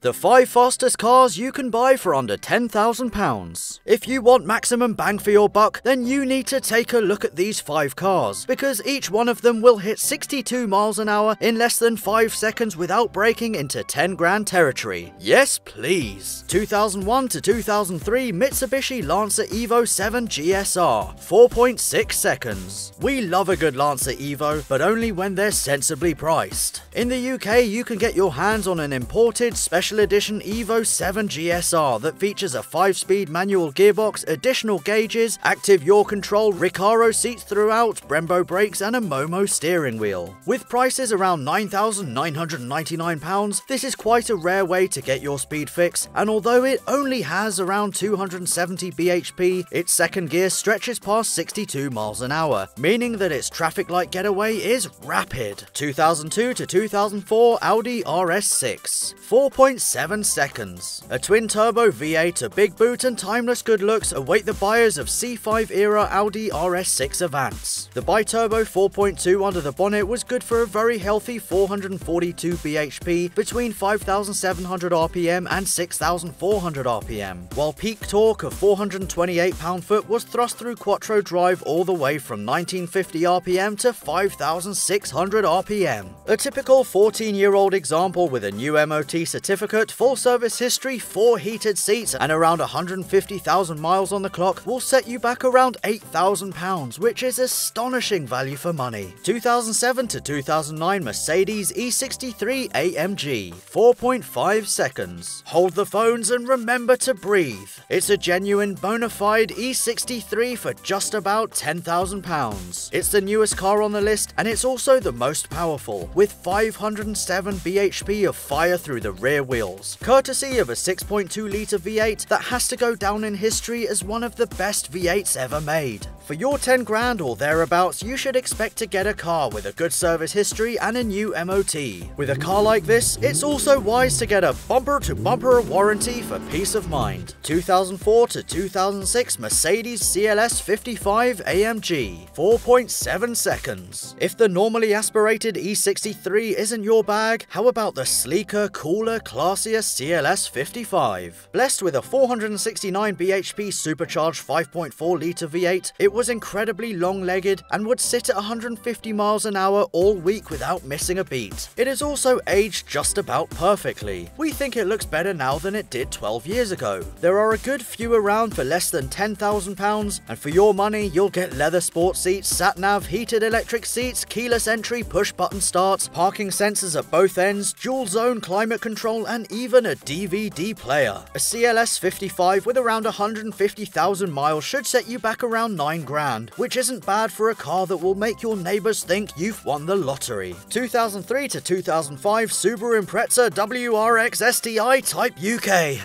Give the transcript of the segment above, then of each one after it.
The 5 fastest cars you can buy for under £10,000. If you want maximum bang for your buck, then you need to take a look at these 5 cars, because each one of them will hit 62 miles an hour in less than 5 seconds without breaking into 10 grand territory. Yes, please. 2001 to 2003 Mitsubishi Lancer Evo VII GSR, 4.6 seconds. We love a good Lancer Evo, but only when they're sensibly priced. In the UK, you can get your hands on an imported special edition Evo VII GSR that features a 5-speed manual gearbox, additional gauges, active yaw control, Recaro seats throughout, Brembo brakes and a Momo steering wheel. With prices around £9,999, this is quite a rare way to get your speed fix, and although it only has around 270 bhp, its second gear stretches past 62 miles an hour, meaning that its traffic light getaway is rapid. 2002 to 2004 Audi RS6, 4.7 seconds. A twin-turbo V8, a big boot and timeless good looks await the buyers of C5-era Audi RS6 Avance. The bi-turbo 4.2 under the bonnet was good for a very healthy 442 bhp between 5,700 rpm and 6,400 rpm, while peak torque of 428 pound-foot was thrust through quattro drive all the way from 1950 rpm to 5,600 rpm. A typical 14-year-old example with a new MOT certificate, full service history, 4 heated seats and around 150,000 miles on the clock will set you back around £8,000, which is astonishing value for money. 2007 to 2009 Mercedes E63 AMG, 4.5 seconds. Hold the phones and remember to breathe. It's a genuine bona fide E63 for just about £10,000. It's the newest car on the list, and it's also the most powerful, with 507 bhp of fire through the rear wheels, courtesy of a 6.2-litre V8 that has to go down in history as one of the best V8s ever made. For your 10 grand or thereabouts, you should expect to get a car with a good service history and a new MOT. With a car like this, it's also wise to get a bumper-to-bumper warranty for peace of mind. 2004 to 2006 Mercedes CLS55 AMG, 4.7 seconds. If the normally aspirated E63 isn't your bag, how about the sleeker, cooler, classier CLS55? Blessed with a 469 bhp supercharged 5.4-litre V8, it was incredibly long-legged and would sit at 150 miles an hour all week without missing a beat. It is also aged just about perfectly. We think it looks better now than it did 12 years ago. There are a good few around for less than £10,000, and for your money you'll get leather sports seats, sat-nav, heated electric seats, keyless entry, push-button start, parking sensors at both ends, dual-zone climate control and even a DVD player. A CLS55 with around 150,000 miles should set you back around 9 grand, which isn't bad for a car that will make your neighbours think you've won the lottery. 2003 to 2005 Subaru IMPREZA WRX STI Type UK.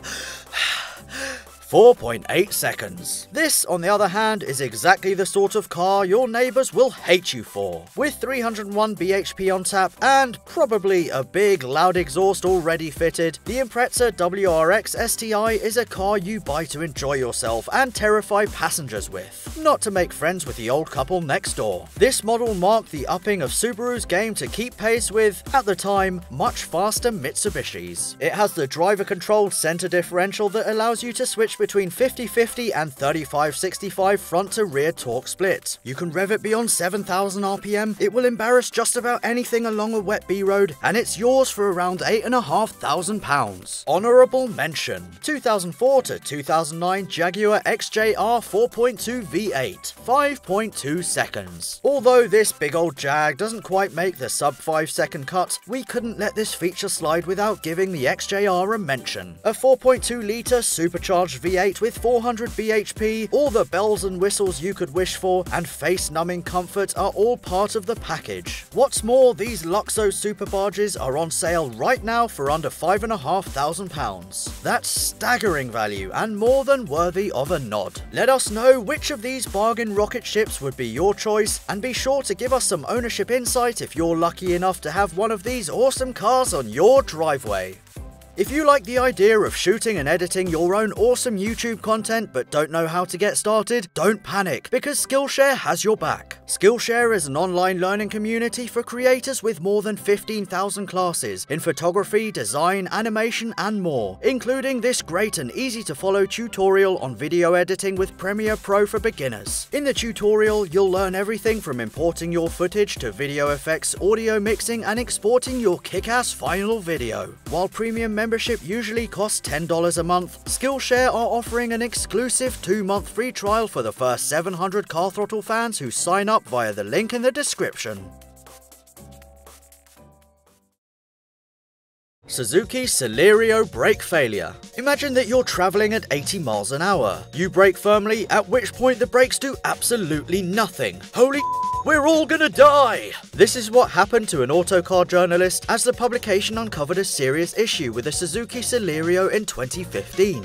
4.8 seconds. This, on the other hand, is exactly the sort of car your neighbours will hate you for. With 301 bhp on tap and probably a big loud exhaust already fitted, the IMPREZA WRX STI is a car you buy to enjoy yourself and terrify passengers with, not to make friends with the old couple next door. This model marked the upping of Subaru's game to keep pace with, at the time, much faster Mitsubishis. It has the driver-controlled center differential that allows you to switch between 50-50 and 35-65 front to rear torque split. You can rev it beyond 7,000 rpm, it will embarrass just about anything along a wet B road, and it's yours for around £8,500. Honourable mention: 2004 to 2009 Jaguar XJR 4.2 V8, 5.2 seconds. Although this big old Jag doesn't quite make the sub 5 second cut, we couldn't let this feature slide without giving the XJR a mention. A 4.2-litre supercharged V8 with 400 bhp, all the bells and whistles you could wish for, and face-numbing comfort are all part of the package. What's more, these Luxo superbarges are on sale right now for under £5,500. That's staggering value and more than worthy of a nod. Let us know which of these bargain rocket ships would be your choice, and be sure to give us some ownership insight if you're lucky enough to have one of these awesome cars on your driveway. If you like the idea of shooting and editing your own awesome YouTube content but don't know how to get started, don't panic, because Skillshare has your back. Skillshare is an online learning community for creators with more than 15,000 classes in photography, design, animation, and more, including this great and easy to follow tutorial on video editing with Premiere Pro for beginners. In the tutorial, you'll learn everything from importing your footage to video effects, audio mixing, and exporting your kick-ass final video. While premium membership usually costs $10 a month, Skillshare are offering an exclusive 2-month free trial for the first 700 Car Throttle fans who sign up via the link in the description. Suzuki Celerio brake failure. Imagine that you're traveling at 80 miles an hour. You brake firmly, at which point the brakes do absolutely nothing. Holy we're all gonna die! This is what happened to an autocar journalist as the publication uncovered a serious issue with the Suzuki Celerio in 2015.